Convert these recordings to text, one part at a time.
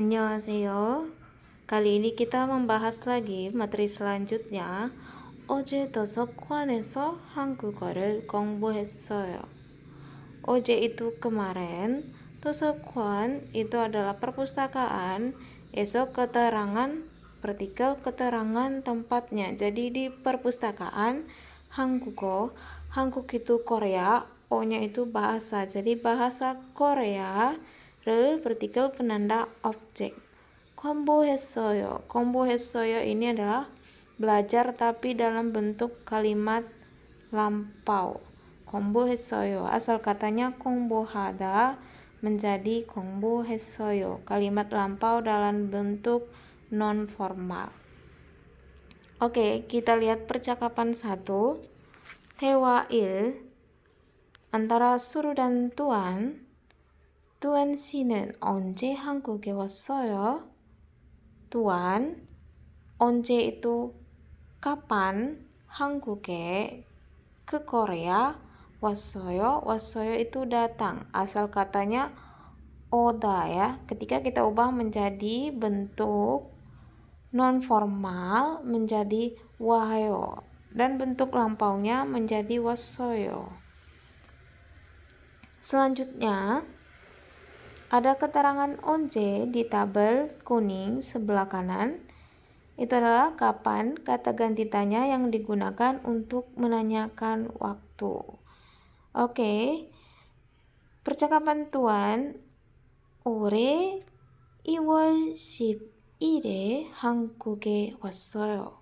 안녕하세요. Kali ini kita membahas lagi materi selanjutnya. 어제 도서관에서 한국어를 공부했어요. Oje itu kemarin, 도서관 itu adalah perpustakaan, esok keterangan, partikel keterangan tempatnya. Jadi di perpustakaan, 한국어, 한국 itu Korea, O-nya itu bahasa. Jadi bahasa Korea, partikel penanda objek. 공부했어요. 공부했어요 ini adalah belajar tapi dalam bentuk kalimat lampau. 공부했어요. Asal katanya 공부하다 menjadi 공부했어요. Kalimat lampau dalam bentuk non formal. Oke, kita lihat percakapan 1. 대화 1. Antara Suru dan Tuan. Tuan 씨는 언제 한국에 왔어요? Tuan, 언제 itu kapan, 한국에 ke Korea, 왔어요. 왔어요 itu datang. Asal katanya oda ya. Ketika kita ubah menjadi bentuk non formal menjadi 와요 dan bentuk lampaunya menjadi 왔어요. Selanjutnya ada keterangan onje di tabel kuning sebelah kanan. Itu adalah kapan kata ganti tanya yang digunakan untuk menanyakan waktu. Oke. Percakapan Tuan. 올해 2월 10일에 한국에 왔어요.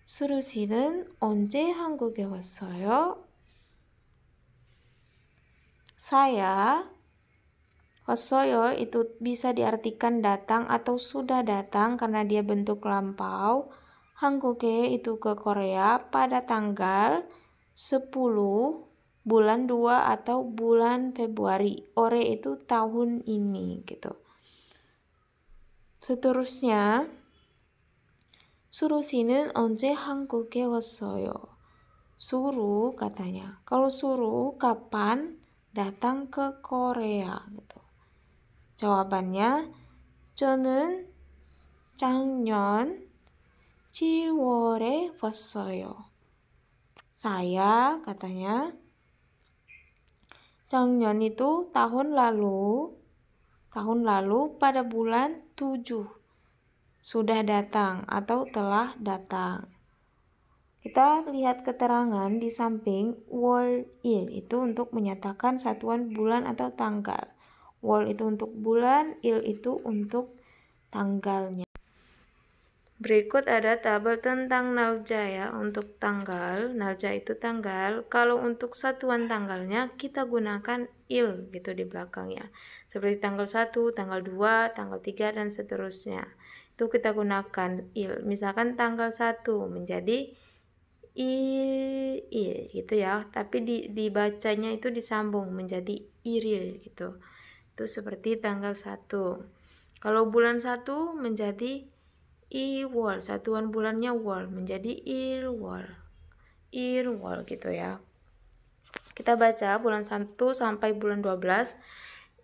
수루 씨는 언제 한국에 왔어요? Saya wassoyo itu bisa diartikan datang atau sudah datang karena dia bentuk lampau. Hangguge itu ke Korea pada tanggal 10 bulan 2 atau bulan Februari. Ore itu tahun ini gitu. Seterusnya Suru 씨는 언제 한국에 왔어요? Suru katanya. Kalau Suru kapan datang ke Korea gitu. Jawabannya 저는 작년 7월에 왔어요. Saya katanya 작년 itu tahun lalu pada bulan 7 sudah datang atau telah datang. Kita lihat keterangan di samping 월일 itu untuk menyatakan satuan bulan atau tanggal. 월 itu untuk bulan, il itu untuk tanggalnya. Berikut ada tabel tentang nalja ya untuk tanggal. Nalja itu tanggal. Kalau untuk satuan tanggalnya kita gunakan il gitu di belakangnya. Seperti tanggal 1, tanggal 2, tanggal 3 dan seterusnya. Itu kita gunakan il. Misalkan tanggal 1 menjadi il gitu ya, tapi dibacanya itu disambung menjadi iril gitu. Itu seperti tanggal 1. Kalau bulan 1 menjadi iwol, satuan bulannya wol menjadi irwol gitu ya. Kita baca bulan 1 sampai bulan 12.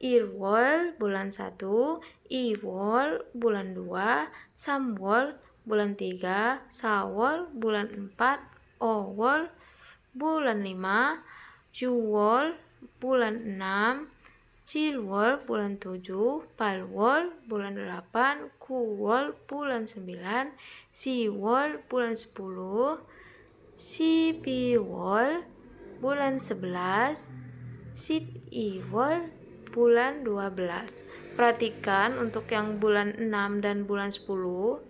Irwol bulan 1, iwol bulan 2, samwol bulan 3, sawol bulan 4, Owol bulan 5, Yuwol bulan 6, Cilwol bulan 7, Palwol bulan 8, Kuwol bulan 9, Siwol bulan 10, Sibiwol bulan 11, Sibiwol bulan 12. Perhatikan untuk yang bulan 6 dan bulan 10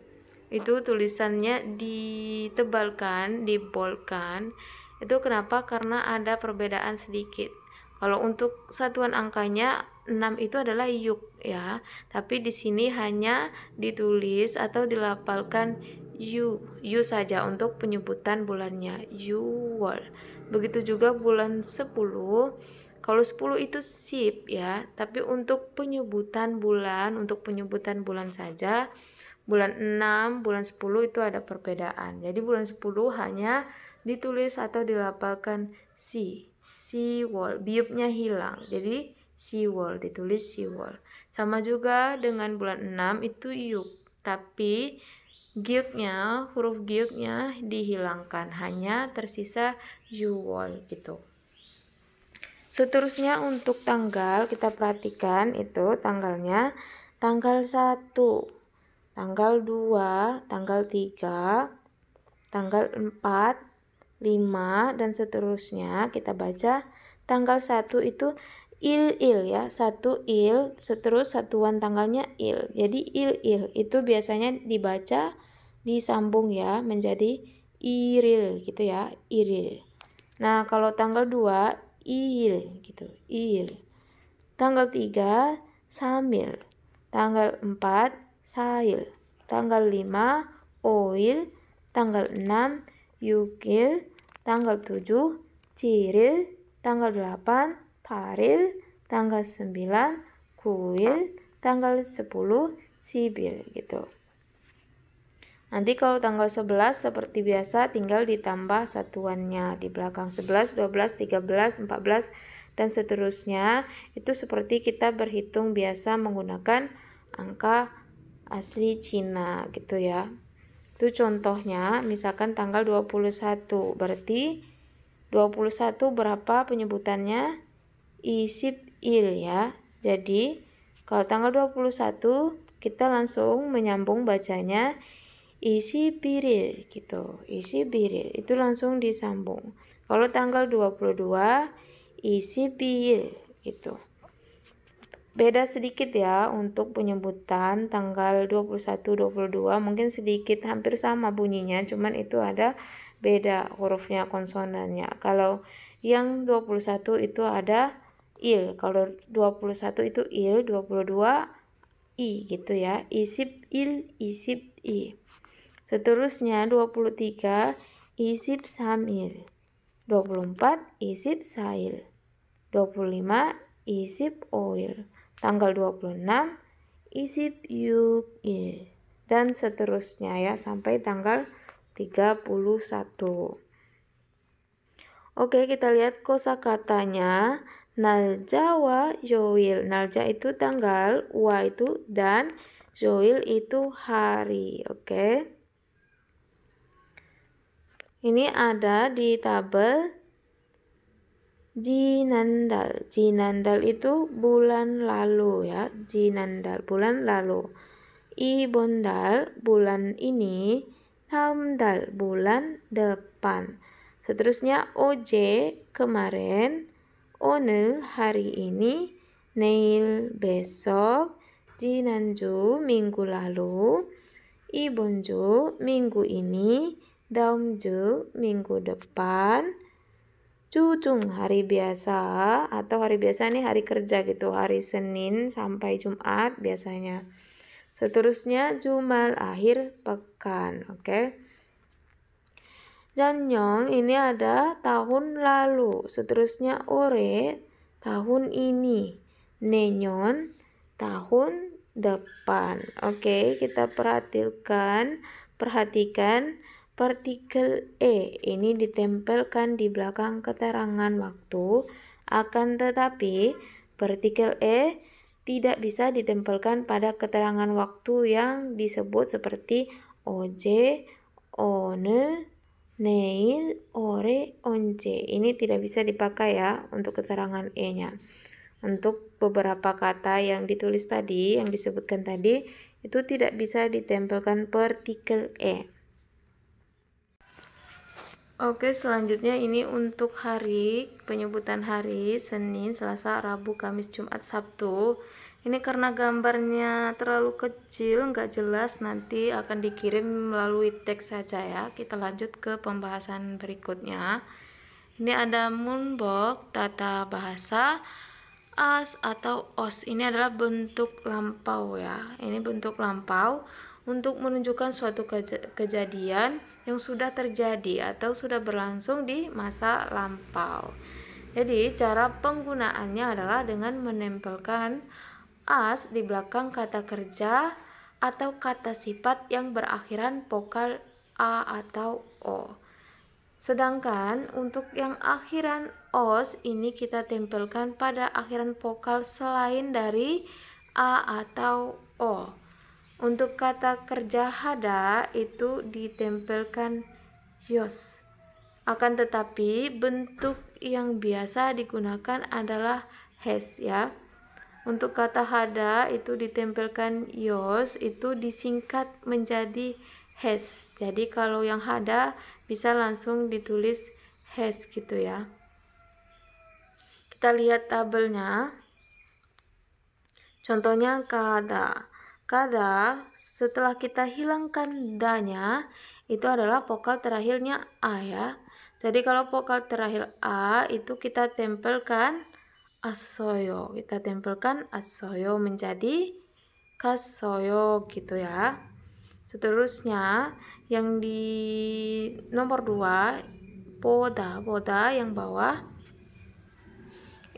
itu tulisannya ditebalkan, dibolkan. Itu kenapa? Karena ada perbedaan sedikit. Kalau untuk satuan angkanya 6 itu adalah yuk ya. Tapi di sini hanya ditulis atau dilafalkan yu saja untuk penyebutan bulannya. Yuwol. Begitu juga bulan 10. Kalau 10 itu sip ya, tapi untuk penyebutan bulan saja bulan 6, bulan 10 itu ada perbedaan. Jadi bulan 10 hanya ditulis atau dilafalkan si wol, biupnya hilang. Jadi Siwol, ditulis siwol. Sama juga dengan bulan 6 itu yuk, tapi giuknya, huruf giuknya dihilangkan, hanya tersisa yuwol gitu. Seterusnya untuk tanggal, kita perhatikan itu tanggalnya tanggal 1, tanggal 2, tanggal 3, tanggal 4, 5, dan seterusnya. Kita baca tanggal 1 itu il ya, 1 il, terus satuan tanggalnya il. Jadi il itu biasanya dibaca disambung ya menjadi iril gitu ya, iril. Nah, kalau tanggal 2 il gitu, il. Tanggal 3 samil. Tanggal 4 sail. Tanggal 5 oil. Tanggal 6 yukil. Tanggal 7 ciril. Tanggal 8 paril. Tanggal 9 kuil. Tanggal 10 sibil gitu. Nanti kalau tanggal 11 seperti biasa tinggal ditambah satuannya di belakang 11, 12, 13, 14 dan seterusnya. Itu seperti kita berhitung biasa menggunakan angka asli Cina gitu ya. Itu contohnya misalkan tanggal 21. Berarti 21 berapa penyebutannya? Isip il ya. Jadi kalau tanggal 21 kita langsung menyambung bacanya isi biril gitu, isi biril itu langsung disambung. Kalau tanggal 22 isi bil gitu. Beda sedikit ya untuk penyebutan tanggal 21 22, mungkin sedikit hampir sama bunyinya, cuman itu ada beda hurufnya, konsonannya. Kalau yang 21 itu ada il, kalau 21 itu il, 22 i gitu ya. Isip il, isip i. Seterusnya 23 isip samil, 24 isip sail, 25 isip oil, tanggal 26 isip yukil, dan seterusnya ya sampai tanggal 31. Oke, kita lihat kosakatanya. Nalja wa yoil. Nalja itu tanggal, wa itu dan, yoil itu hari. Oke. Ini ada di tabel jinandal. Jinandal itu bulan lalu ya. Jinandal bulan lalu. Ibondal bulan ini. Tamdal bulan depan. Seterusnya OJ kemarin. Onel hari ini. Neil besok. Jinanju minggu lalu. Ibonju minggu ini. Daumju minggu depan. Jujung hari biasa, atau hari biasa ini hari kerja gitu, hari Senin sampai Jumat biasanya. Seterusnya Jumal akhir pekan, oke. Janyong ini ada tahun lalu. Seterusnya ore tahun ini. Nenyon tahun depan. Oke, kita perhatikan partikel e ini ditempelkan di belakang keterangan waktu, akan tetapi partikel e tidak bisa ditempelkan pada keterangan waktu yang disebut seperti oje, one, neil, ore, once. Ini tidak bisa dipakai ya untuk keterangan e-nya. Untuk beberapa kata yang ditulis tadi, yang disebutkan tadi, itu tidak bisa ditempelkan partikel e. Oke, selanjutnya ini untuk hari, penyebutan hari, Senin, Selasa, Rabu, Kamis, Jumat, Sabtu. Ini karena gambarnya terlalu kecil, nggak jelas, nanti akan dikirim melalui teks saja ya. Kita lanjut ke pembahasan berikutnya. Ini ada munbok, tata bahasa, as atau os. Ini adalah bentuk lampau ya. Ini bentuk lampau untuk menunjukkan suatu kejadian yang sudah terjadi atau sudah berlangsung di masa lampau. Jadi cara penggunaannya adalah dengan menempelkan as di belakang kata kerja atau kata sifat yang berakhiran vokal a atau o. Sedangkan untuk yang akhiran os ini kita tempelkan pada akhiran vokal selain dari a atau o. Untuk kata kerja hada itu ditempelkan yos. Akan tetapi bentuk yang biasa digunakan adalah hes ya. Untuk kata hada itu ditempelkan yos, itu disingkat menjadi hes. Jadi kalau yang hada bisa langsung ditulis hes gitu ya. Kita lihat tabelnya. Contohnya kada. Kada setelah kita hilangkan danya itu adalah vokal terakhirnya a ya. Jadi kalau vokal terakhir a itu kita tempelkan asoyo. Kita tempelkan asoyo menjadi kasoyo gitu ya. Seterusnya yang di nomor 2 poda yang bawah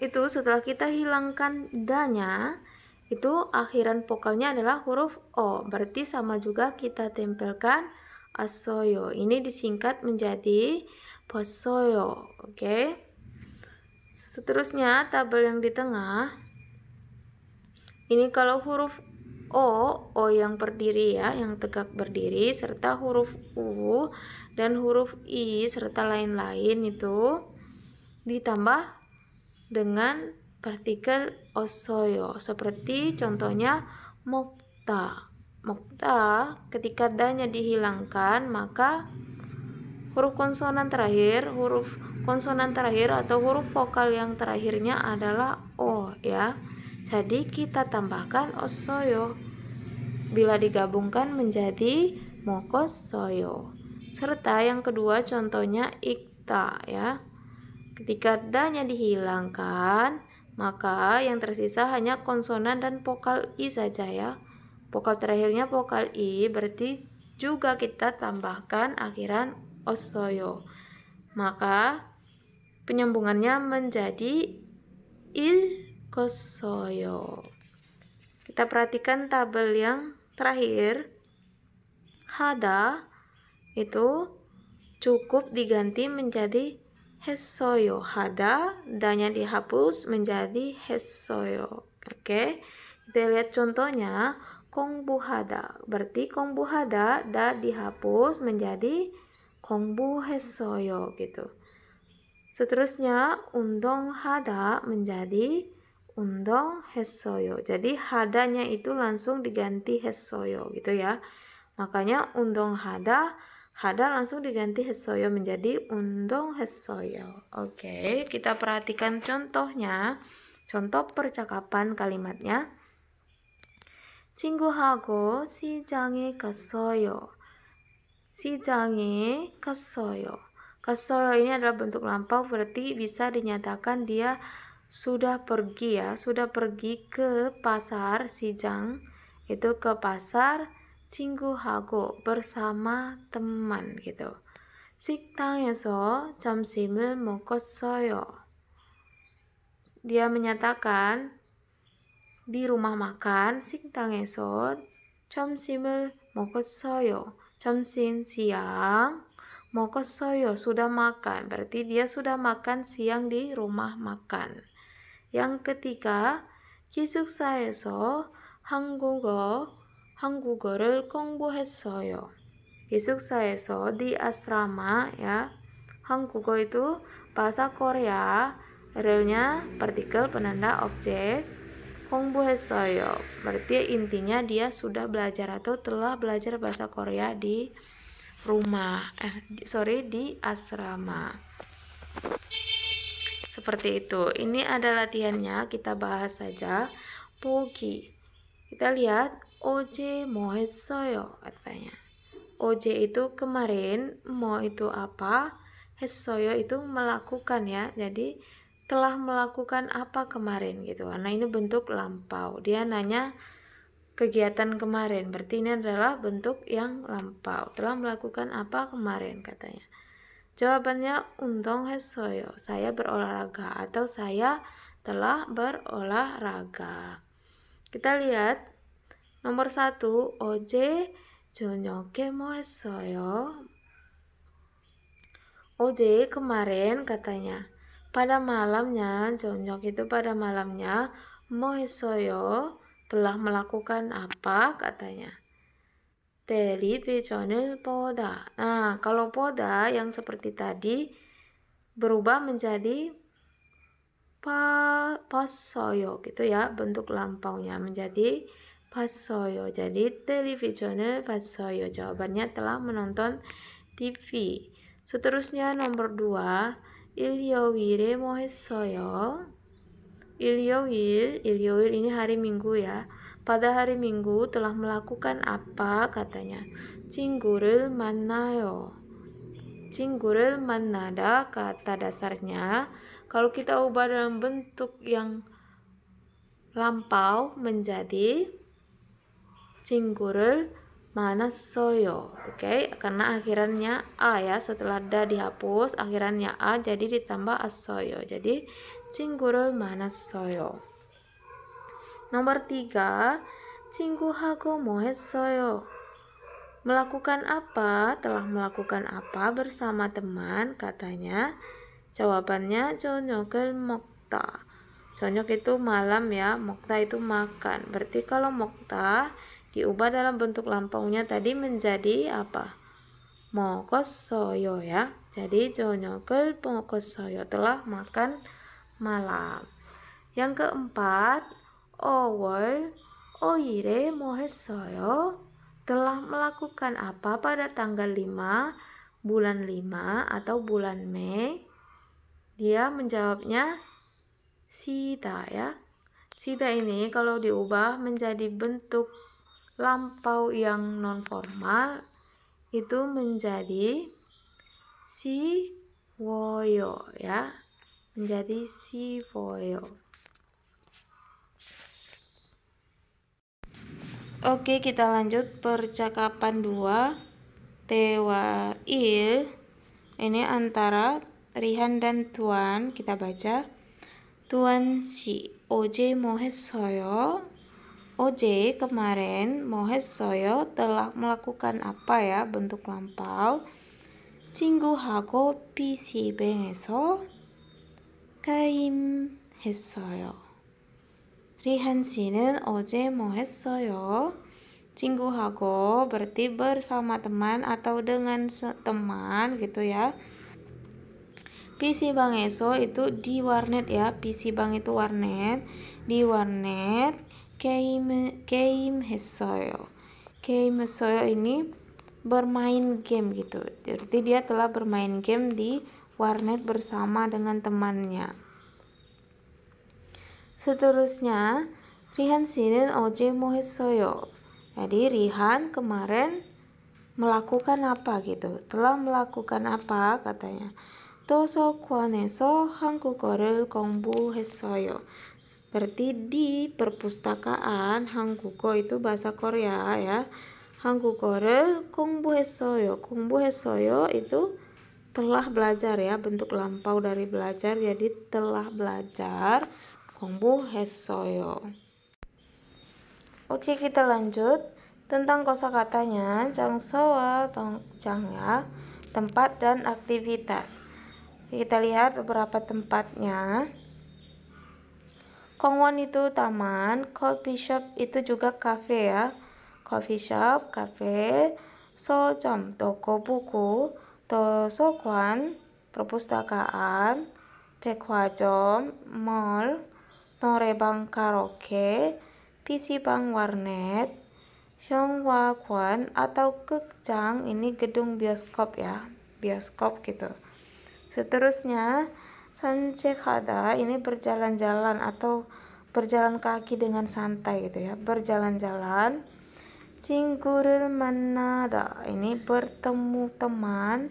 itu setelah kita hilangkan danya itu akhiran vokalnya adalah huruf o. Berarti sama juga kita tempelkan asoyo. Ini disingkat menjadi posoyo. Oke. Seterusnya tabel yang di tengah ini kalau huruf o yang berdiri ya, yang tegak berdiri, serta huruf u dan huruf i serta lain-lain itu ditambah dengan partikel osoyo, seperti contohnya mokta. Mokta ketika danya dihilangkan maka huruf konsonan terakhir atau huruf vokal yang terakhirnya adalah o ya. Jadi kita tambahkan osoyo. Bila digabungkan menjadi mokosoyo. Serta yang kedua contohnya ikta ya. Ketika danya dihilangkan, maka yang tersisa hanya konsonan dan vokal i saja ya. Vokal terakhirnya vokal i, berarti juga kita tambahkan akhiran osoyo. Maka penyambungannya menjadi il kosoyo. Kita perhatikan tabel yang terakhir. Hada itu cukup diganti menjadi hesoyo. Hada danya dihapus menjadi hesoyo. Oke. Kita lihat contohnya kongbu hada. Berarti kongbu hada da dihapus menjadi kongbu hesoyo gitu. Seterusnya undong hada menjadi undong hesoyo. Jadi hadanya itu langsung diganti hesoyo gitu ya. Makanya undong hada langsung diganti hesoyo menjadi undong hesoyo. Oke, kita perhatikan contohnya. Contoh percakapan kalimatnya. 친구하고 시장에 갔어요. 시장에 갔어요. 갔어요 ini adalah bentuk lampau, berarti bisa dinyatakan dia sudah pergi ya, sudah pergi ke pasar 시장, itu ke pasar 친구하고 bersama teman gitu. 식당에서 점심을 먹었어요. Dia menyatakan di rumah makan 식당에서 점심을 먹었어요. 점심 siang, 먹었어요 sudah makan, berarti dia sudah makan siang di rumah makan. Yang ketiga, 기숙사에서 한국어를 공부했어요. 기숙사에서 di asrama ya. 한국어 itu bahasa Korea, relnya partikel penanda objek. 공부했어요 berarti intinya dia sudah belajar atau telah belajar bahasa Korea di rumah di asrama. Seperti itu. Ini ada latihannya, kita bahas saja. 보기. Kita lihat 어제 뭐 했어요 katanya. 어제 itu kemarin, 뭐 itu apa, 했어요 itu melakukan ya. Jadi telah melakukan apa kemarin gitu. Karena ini bentuk lampau. Dia nanya kegiatan kemarin. Berarti ini adalah bentuk yang lampau. Telah melakukan apa kemarin katanya. Jawabannya 운동 했어요. Saya berolahraga atau saya telah berolahraga. Kita lihat nomor 1. 어제 저녁에 뭐 했어요? Oje kemarin katanya. Pada malamnya, Jonyok itu pada malamnya Mohesoyo telah melakukan apa katanya. Television을 보다. Nah, kalau 보다 yang seperti tadi berubah menjadi 봤어요 gitu ya, bentuk lampaunya menjadi 봤어요. Jadi television을 봤어요. Jawabannya telah menonton TV. Seterusnya nomor 2, 일요일에 뭐 했어요? 일요일 ini hari Minggu ya. Pada hari Minggu telah melakukan apa katanya? 친구를 만나요. 친구를 만나다 kata dasarnya kalau kita ubah dalam bentuk yang lampau menjadi 친구를 만났어요. Oke, karena akhirannya a ya, setelah da dihapus akhirannya a jadi ditambah assoyo. Jadi 친구를 만났어요. Nomor 3, 친구하고 뭐 했어요? Melakukan apa? Telah melakukan apa bersama teman katanya? Jawabannya 저녁을 먹다. 저녁 itu malam ya, 먹다 itu makan. Berarti kalau 먹다 diubah dalam bentuk lampaunya tadi menjadi apa? 먹었어요 ya. Jadi 저녁을 먹었어요, telah makan malam. Yang keempat, 5월 5일에 뭐 했어요? Telah melakukan apa pada tanggal 5 bulan 5 atau bulan Mei? Dia menjawabnya sida ya. Sida ini kalau diubah menjadi bentuk lampau yang non formal itu menjadi siwoyo ya. Menjadi siwoyo. Oke, kita lanjut percakapan 2. Tewail ini antara Rihan dan Tuan. Kita baca. Tuan si 어제 뭐 했어요? 어제 kemarin 뭐 했어요? Telah melakukan apa ya, bentuk lampau. 친구하고 PC방에서 게임했어요. Rihan 씨는 어제 뭐 했어요? 친구하고 berarti bersama teman atau dengan teman gitu ya. PC방에서 itu di warnet ya. PC방 itu warnet. Di warnet game 했어요. game 했어요 ini bermain game gitu. Berarti dia telah bermain game di warnet bersama dengan temannya. Seterusnya, Rihan 씨는 어제 뭐 했어요? Jadi Rihan kemarin melakukan apa gitu. Telah melakukan apa katanya. 도서관에서 한국어를 공부했어요. Berarti di perpustakaan 한국어 itu bahasa Korea ya. 한국어를 공부했어요. 공부했어요 itu telah belajar ya, bentuk lampau dari belajar jadi telah belajar. 공부했어요. Oke, kita lanjut tentang kosakatanya. 장소와 동장 ya, tempat dan aktivitas. Kita lihat beberapa tempatnya. 공원 itu taman, coffee shop itu juga cafe ya. Coffee shop, cafe. 서점, toko buku. 도서관, perpustakaan. 백화점, mall. 노래방 karaoke, PC방 warnet, 영화관 atau 극장 ini gedung bioskop ya, bioskop gitu. Seterusnya 산책하다 ini berjalan-jalan atau berjalan kaki dengan santai gitu ya, berjalan-jalan. 친구를 만나다 ini bertemu teman.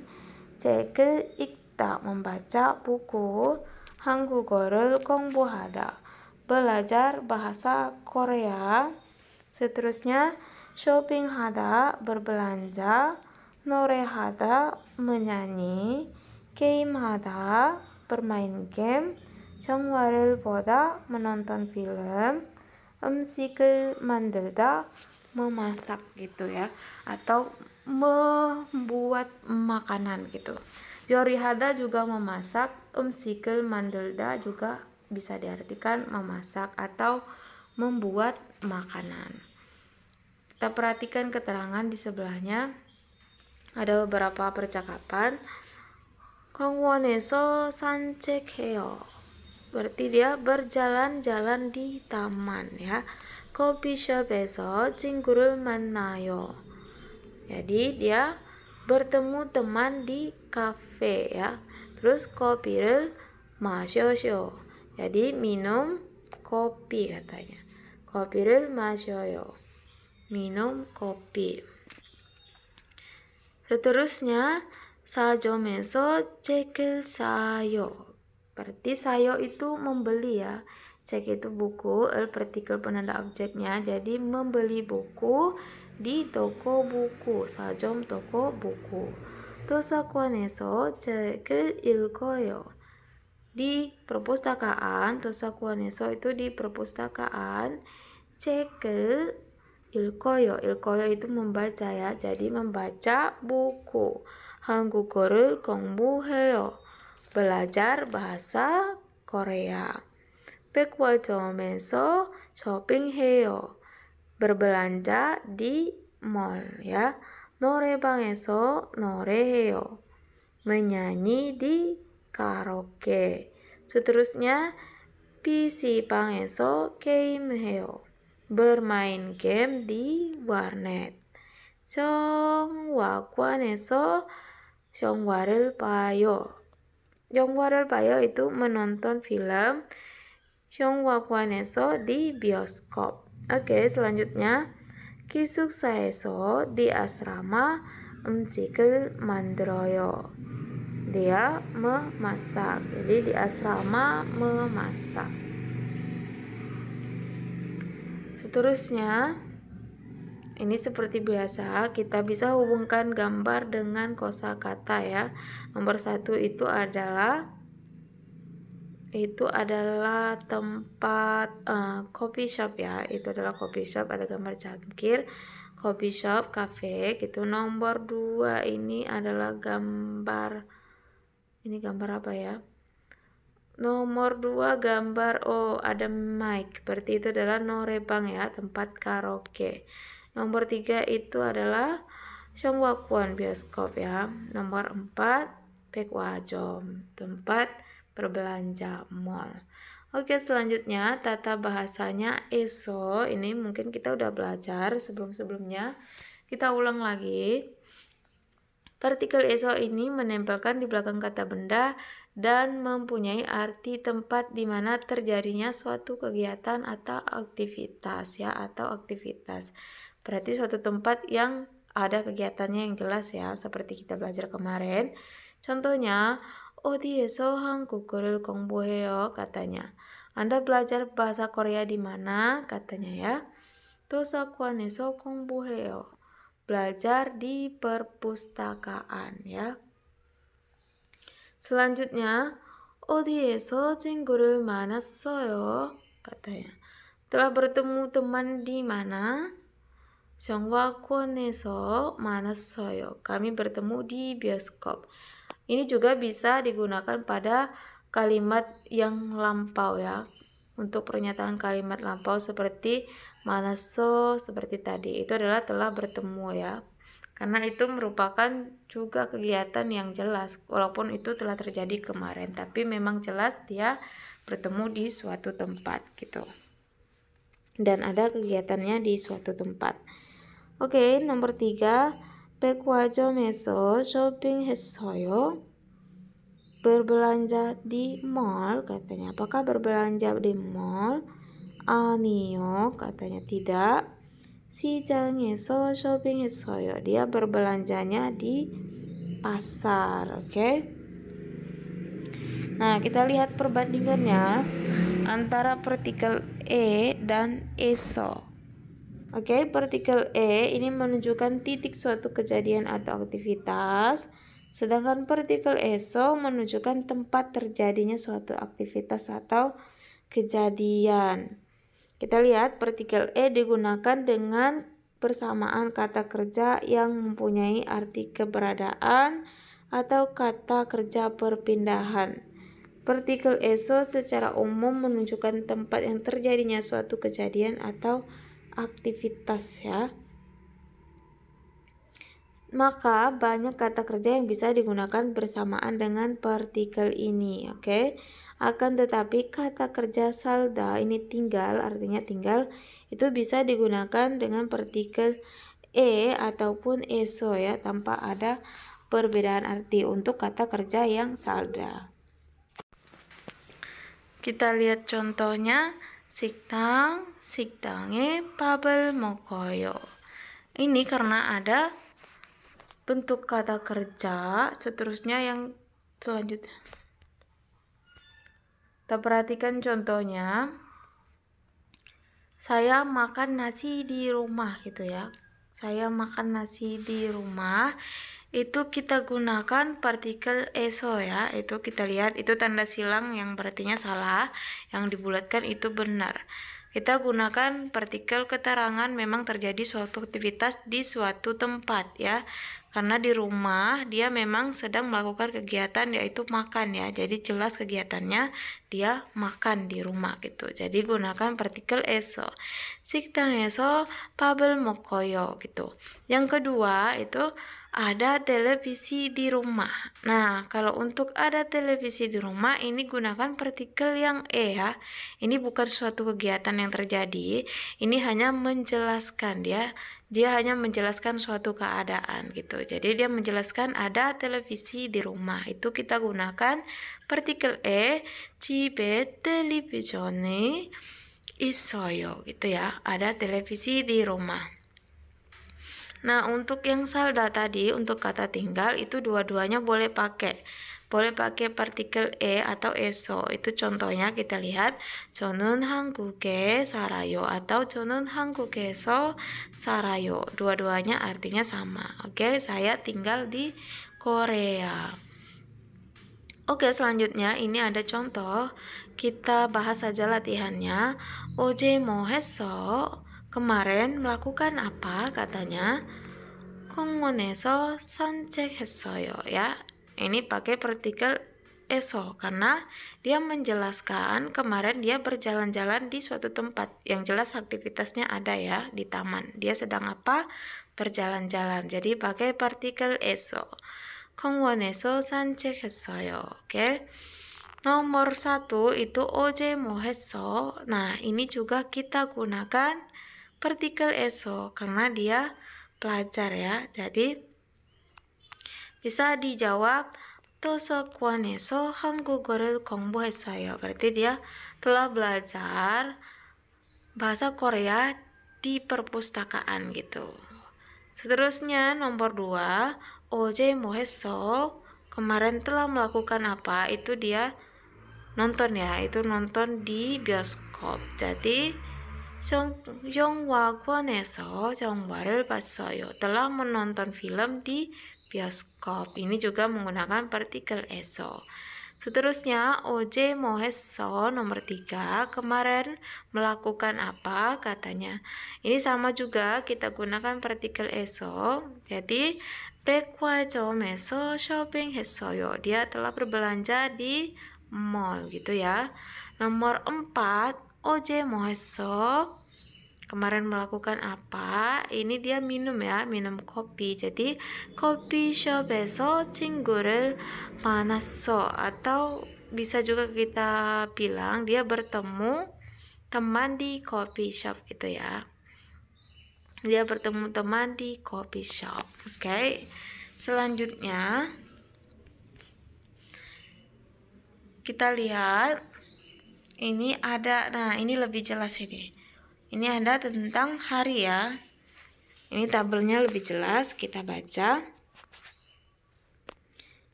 책을 읽다 membaca buku. 한국어를 공부하다 belajar bahasa Korea. Seterusnya shopping하다 berbelanja, 노래하다 menyanyi, 게임하다 bermain game, 영화를 보다 menonton film, 음식을 만들다 memasak gitu ya, atau membuat makanan gitu. Yorihada juga memasak, umsikul mandelda juga bisa diartikan memasak atau membuat makanan. Kita perhatikan keterangan di sebelahnya. Ada beberapa percakapan. 강원에서 산책해요. Berarti dia berjalan-jalan di taman ya. 커피숍에서 친구를 만나요. Jadi dia bertemu teman di kafe ya. Terus kopi를 마셔요. Jadi minum kopi katanya. kopi를 마셔요. Minum kopi. Seterusnya 사점에서 책을 사요. Berarti sayo itu membeli ya. Cek itu buku, partikel penanda objeknya. Jadi membeli buku di toko buku. 사점 toko buku. 도서관에서 책을 읽어요. Di perpustakaan, 도서관에서 itu di perpustakaan. 책을 읽어요. 읽어요 itu membaca ya. Jadi membaca buku. 한국어를 공부해요. Belajar bahasa Korea. 백화점에서 쇼핑해요. Berbelanja di mall ya. 노래방에서 노래해요. Menyanyi di karaoke. Seterusnya PC방에서 게임해요. Bermain game di warnet. 영화관에서 영화를 봐요. 영화를 봐요 itu menonton film. 영화관에서 di bioskop. Oke, selanjutnya 기숙사에서 di asrama 음식을 만들어요. Dia memasak. Jadi di asrama memasak. Seterusnya, ini seperti biasa, kita bisa hubungkan gambar dengan kosakata ya. Nomor 1 itu adalah tempat coffee shop ya. Itu adalah coffee shop, ada gambar cangkir. Coffee shop, cafe gitu. Nomor 2 ini adalah gambar, ini gambar apa ya? Nomor 2 gambar, ada mic. Berarti itu adalah norebang ya, tempat karaoke. Nomor 3 itu adalah Songwakwan bioskop ya. Nomor 4 백화점, tempat berbelanja mall. Oke, selanjutnya tata bahasanya eso. Ini mungkin kita udah belajar sebelum-sebelumnya. Kita ulang lagi. Partikel eso ini menempelkan di belakang kata benda dan mempunyai arti tempat di mana terjadinya suatu kegiatan atau aktivitas ya, atau aktivitas. Berarti suatu tempat yang ada kegiatannya yang jelas ya, seperti kita belajar kemarin. Contohnya, 어디에서 한국어를 공부해요? katanya. Anda belajar bahasa Korea di mana? katanya ya. 도서관에서 공부해요. Belajar di perpustakaan ya. Selanjutnya, 어디에서 친구를 만났어요? katanya. Telah bertemu teman di mana? 영화관에서 만났어요. Kami bertemu di bioskop. Ini juga bisa digunakan pada kalimat yang lampau ya. Untuk pernyataan kalimat lampau seperti 만났어, seperti tadi. Itu adalah telah bertemu ya. Karena itu merupakan juga kegiatan yang jelas. Walaupun itu telah terjadi kemarin. Tapi memang jelas dia bertemu di suatu tempat gitu. Dan ada kegiatannya di suatu tempat. Oke, nomor 3. 백화점에서 쇼핑했어요. Berbelanja di mall katanya. Apakah berbelanja di mall? 아니요 katanya tidak. 시장에서 쇼핑했어요. Dia berbelanjanya di pasar. Oke. Nah, kita lihat perbandingannya antara partikel e dan eso. Oke, partikel e ini menunjukkan titik suatu kejadian atau aktivitas, sedangkan partikel eso menunjukkan tempat terjadinya suatu aktivitas atau kejadian. Kita lihat partikel e digunakan dengan bersamaan kata kerja yang mempunyai arti keberadaan atau kata kerja perpindahan. Partikel eso secara umum menunjukkan tempat yang terjadinya suatu kejadian atau aktivitas ya. Maka banyak kata kerja yang bisa digunakan bersamaan dengan partikel ini, oke? Akan tetapi kata kerja salda ini tinggal, artinya tinggal, itu bisa digunakan dengan partikel ataupun eso ya, tanpa ada perbedaan arti untuk kata kerja yang salda. Kita lihat contohnya, 식당, 식당에 밥을 먹어요. Ini karena ada bentuk kata kerja seterusnya yang selanjutnya. Kita perhatikan contohnya. Saya makan nasi di rumah gitu ya. Saya makan nasi di rumah. Itu kita gunakan partikel eso ya. Itu kita lihat itu tanda silang yang berartinya salah, yang dibulatkan itu benar. Kita gunakan partikel keterangan memang terjadi suatu aktivitas di suatu tempat ya. Karena di rumah dia memang sedang melakukan kegiatan yaitu makan ya. Jadi jelas kegiatannya dia makan di rumah gitu. Jadi gunakan partikel eso. 식당에서 밥을 먹어요 gitu. Yang kedua itu ada televisi di rumah. Nah, kalau untuk ada televisi di rumah ini gunakan partikel yang ya. Ini bukan suatu kegiatan yang terjadi. Ini hanya menjelaskan dia. Dia hanya menjelaskan suatu keadaan gitu. Jadi dia menjelaskan ada televisi di rumah. Itu kita gunakan partikel 집에 텔레비전이 있어요 gitu ya. Ada televisi di rumah. Nah, untuk yang salda tadi, untuk kata tinggal itu dua-duanya boleh pakai. Boleh pakai partikel atau eso. Itu contohnya kita lihat 저는 한국에 살아요 atau 저는 한국에서 살아요. Dua-duanya artinya sama. Oke, saya tinggal di Korea. Oke, selanjutnya ini ada contoh. Kita bahas saja latihannya. 어제 뭐 했어? Kemarin melakukan apa katanya? 공원에서 산책했어요 ya. Ini pakai partikel eso karena dia menjelaskan kemarin dia berjalan-jalan di suatu tempat. Yang jelas aktivitasnya ada ya di taman. Dia sedang apa? Berjalan-jalan. Jadi pakai partikel eso. 공원에서 산책했어요. Oke. Nomor 1 itu 어제 뭐 했어? Nah, ini juga kita gunakan partikel eso karena dia pelajar ya. Jadi bisa dijawab 도서관에서 한국어를 공부했어요. Berarti dia telah belajar bahasa Korea di perpustakaan gitu. Seterusnya nomor 2, 어제 뭐 했어? Kemarin telah melakukan apa? Itu dia nonton ya, itu nonton di bioskop. Jadi 영화관에서 영화를 봤어요. Telah menonton film di bioskop. Ini juga menggunakan partikel eso. Seterusnya, 어제 뭐 했어? Nomor 3, kemarin melakukan apa? Katanya. Ini sama juga, kita gunakan partikel eso. Jadi, 백화점에서 쇼핑했어요. Dia telah berbelanja di mall gitu ya. Nomor 4, 어제 뭐 했어? Kemarin melakukan apa? Ini dia minum ya, minum kopi. Jadi 커피숍에서 친구를 만났어. Atau bisa juga kita bilang dia bertemu teman di coffee shop gitu ya. Dia bertemu teman di coffee shop. Oke. Selanjutnya kita lihat ini ada, nah ini lebih jelas ini. Ini ada tentang hari ya. Ini tabelnya lebih jelas, kita baca.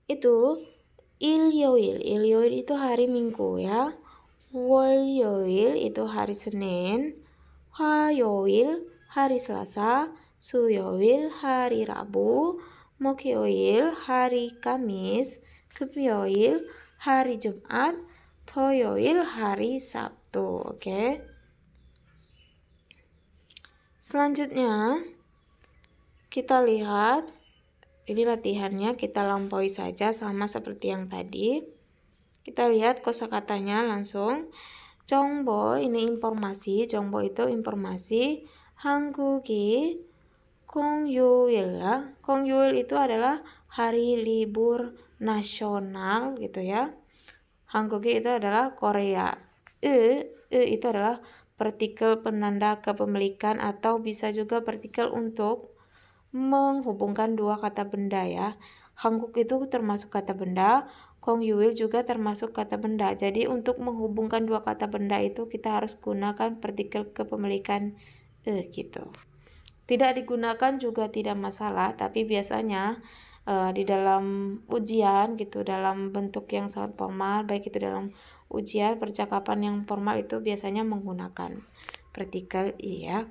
Itu 일요일. 일요일 itu hari Minggu ya. 월요일 itu hari Senin. 화요일 hari Selasa. 수요일 hari Rabu. 목요일 hari Kamis. 금요일 hari Jumat. 토요일 hari Sabtu. Oke. Selanjutnya kita lihat Ini latihannya kita lampaui saja sama seperti yang tadi. Kita lihat kosakatanya langsung. 정보 ini informasi, 정보 itu informasi. 한국이 공휴일 ya. 공휴일 itu adalah hari libur nasional gitu ya. 한국이 itu adalah Korea. Itu adalah partikel penanda kepemilikan atau bisa juga partikel untuk menghubungkan dua kata benda ya. Hanguk itu termasuk kata benda, Kongyuil juga termasuk kata benda. Jadi untuk menghubungkan dua kata benda itu kita harus gunakan partikel kepemilikan gitu. Tidak digunakan juga tidak masalah, tapi biasanya di dalam ujian gitu, dalam bentuk yang sangat formal, baik itu dalam ujian percakapan yang formal itu biasanya menggunakan partikel i ya.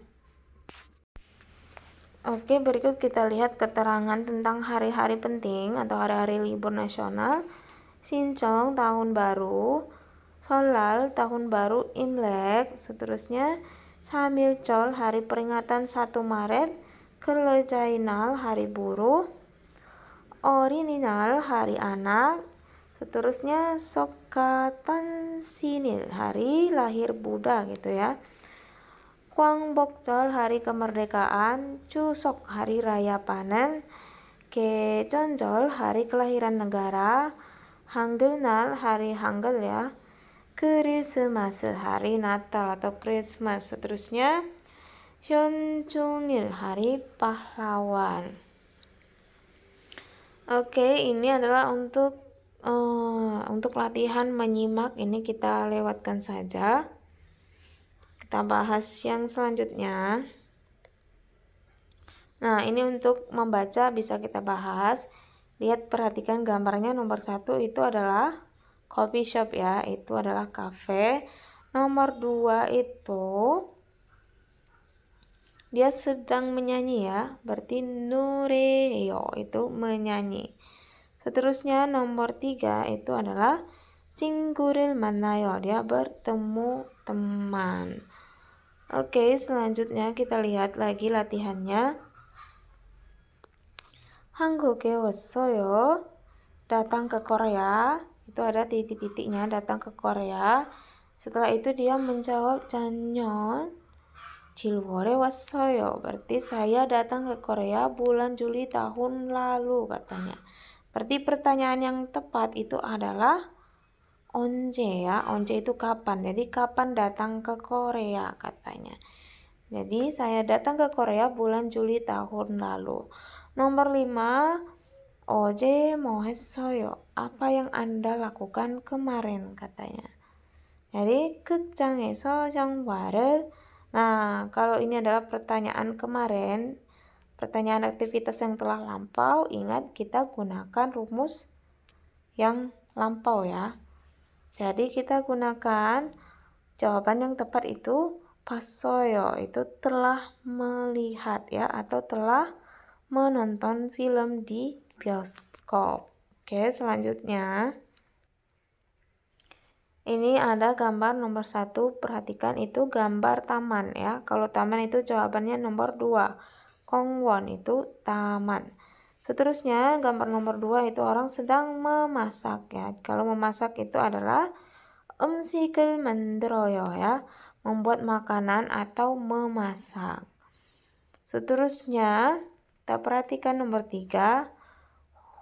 Oke, berikut kita lihat keterangan tentang hari-hari penting atau hari-hari libur nasional. Sinchong tahun baru, Solal tahun baru, Imlek, seterusnya Samilchol hari peringatan 1 Maret, Kelerjainal hari buruh, Orininal hari anak, seterusnya Sokatan Sinil hari lahir Buddha gitu ya. Hwangbokjeol hari kemerdekaan, Chuseok hari raya panen, Kejeonjeol hari kelahiran negara, Hanggeulnal hari Hangul ya, Krismas hari Natal atau Christmas, seterusnya Hyunjungil hari pahlawan. Oke, ini adalah untuk latihan menyimak, ini kita lewatkan saja. Kita bahas yang selanjutnya. Nah, ini untuk membaca bisa kita bahas. Lihat, perhatikan gambarnya. Nomor 1 itu adalah coffee shop ya, itu adalah cafe. Nomor 2 itu dia sedang menyanyi ya, berarti nureyo itu menyanyi. Seterusnya nomor 3 itu adalah 친구를 만나요, dia bertemu teman. Oke, selanjutnya kita lihat lagi latihannya. 한국에 왔어요. Datang ke Korea. Itu ada titik-titiknya, datang ke Korea. Setelah itu dia menjawab 작년 7월에 왔어요. Berarti saya datang ke Korea bulan Juli tahun lalu katanya. Berarti pertanyaan yang tepat itu adalah onje ya. Onje itu kapan. Jadi kapan datang ke Korea katanya. Jadi saya datang ke Korea bulan Juli tahun lalu. Nomor 5, 어제 뭐 했어요? Apa yang Anda lakukan kemarin katanya. Jadi 극장에서 영화를. Nah, kalau ini adalah pertanyaan kemarin, pertanyaan aktivitas yang telah lampau, ingat kita gunakan rumus yang lampau ya. Jadi kita gunakan jawaban yang tepat itu 봤어요, itu telah melihat ya, atau telah menonton film di bioskop. Oke, selanjutnya ini ada gambar nomor 1, perhatikan itu gambar taman ya. Kalau taman itu jawabannya nomor 2, 공원 itu taman. Seterusnya gambar nomor 2 itu orang sedang memasak ya. Kalau memasak itu adalah 음식을 만들어요 ya, membuat makanan atau memasak. Seterusnya kita perhatikan nomor 3,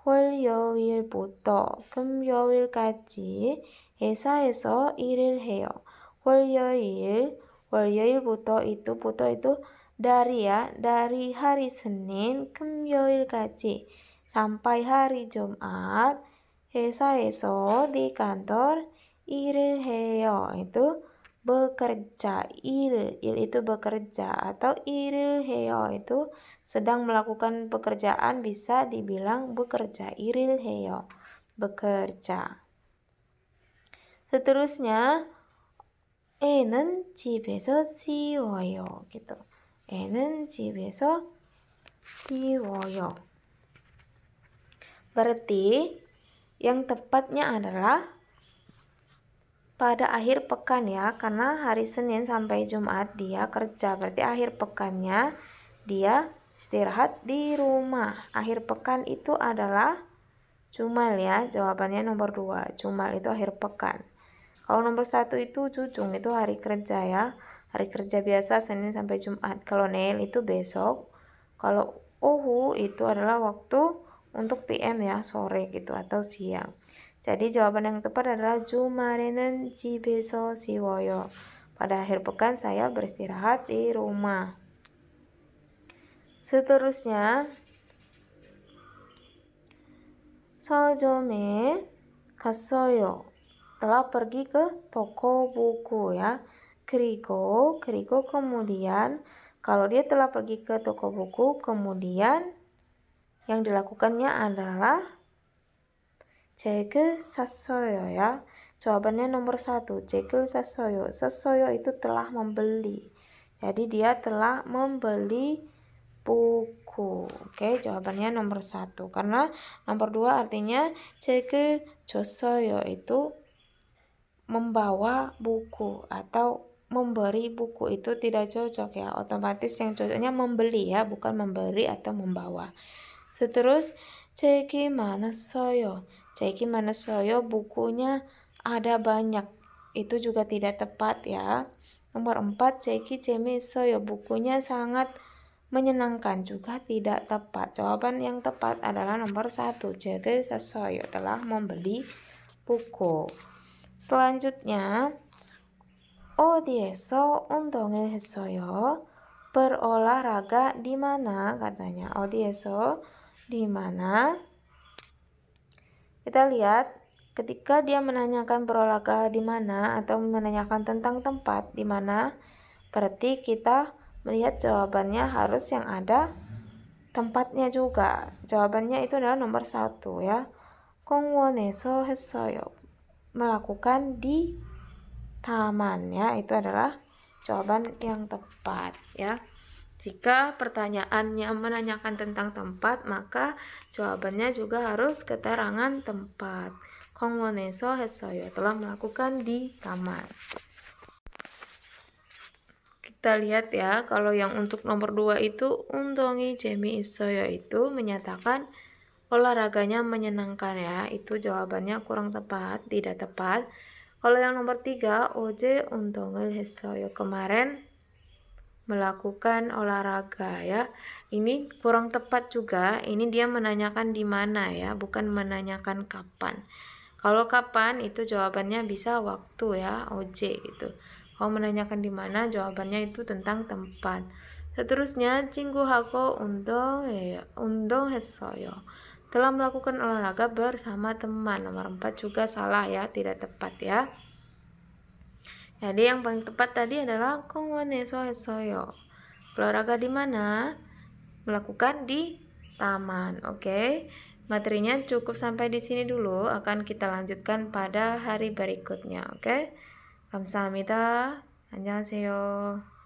월요일부터 금요일까지 회사에서 일을 해요. 월요일부터 itu buto itu dari ya, dari hari Senin 금요일까지 sampai hari Jumat, 회사에서 di kantor, 일을 해요 itu bekerja. il itu bekerja, atau 일을 해요 itu sedang melakukan pekerjaan, bisa dibilang bekerja. 일을 해요 bekerja. Seterusnya 애는 집에서 쉬어요 gitu. 애는 집에서 쉬어요. Berarti yang tepatnya adalah pada akhir pekan ya, karena hari Senin sampai Jumat dia kerja, berarti akhir pekannya dia istirahat di rumah. Akhir pekan itu adalah Jumal ya. Jawabannya nomor 2. Jumal itu akhir pekan. Kalau nomor 1 itu Jujung, itu hari kerja ya. Hari kerja biasa Senin sampai Jumat. Kalau Neil itu besok. Kalau Ohu itu adalah waktu untuk PM ya, sore gitu atau siang. Jadi jawaban yang tepat adalah 주말에는 집에서 쉬어요. Pada akhir pekan saya beristirahat di rumah. Seterusnya, 서점에 갔어요. Telah pergi ke toko buku ya. 그리고 kemudian, kalau dia telah pergi ke toko buku, kemudian yang dilakukannya adalah 책을 샀어요 ya. Jawabannya nomor 1. 책을 샀어요. 샀어요 itu telah membeli. Jadi dia telah membeli buku. Oke, jawabannya nomor 1. Karena nomor 2 artinya 책을 줬어요 itu membawa buku atau memberi buku, itu tidak cocok ya. Otomatis yang cocoknya membeli ya, bukan memberi atau membawa. Seterus 책이 많았어요. 책이 많았어요, bukunya ada banyak. Itu juga tidak tepat ya. Nomor 4, 책이 재미있어요, bukunya sangat menyenangkan, juga tidak tepat. Jawaban yang tepat adalah nomor 1. 책을 샀어요, telah membeli buku. Selanjutnya, 어디에서 운동을 했어요? Berolahraga di mana katanya. 어디에서, di mana? Kita lihat ketika dia menanyakan berolahraga di mana atau menanyakan tentang tempat di mana, berarti kita melihat jawabannya harus yang ada tempatnya juga. Jawabannya itu adalah nomor 1 ya. 공원에서 했어요. Melakukan di taman ya, itu adalah jawaban yang tepat ya. Jika pertanyaannya menanyakan tentang tempat, maka jawabannya juga harus keterangan tempat. 공원에서 했어요, telah melakukan di taman. Kita lihat ya, kalau yang untuk nomor 2 itu 운동이 재미있어요 itu menyatakan olahraganya menyenangkan ya, itu jawabannya kurang tepat, tidak tepat. Kalau yang nomor 3, 어제 운동을 했어요, kemarin melakukan olahraga ya, ini kurang tepat juga. Ini dia menanyakan di mana ya, bukan menanyakan kapan. Kalau kapan itu jawabannya bisa waktu ya, 어제 gitu. Kalau menanyakan di mana, jawabannya itu tentang tempat. Seterusnya, 친구하고 운동했어요. Telah melakukan olahraga bersama teman. Nomor 4 juga salah ya, tidak tepat ya. Jadi yang paling tepat tadi adalah 공원에서 했어요. Olahraga di mana? Melakukan di taman. Oke. Materinya cukup sampai di sini dulu, akan kita lanjutkan pada hari berikutnya. Oke. 감사합니다. 안녕하세요.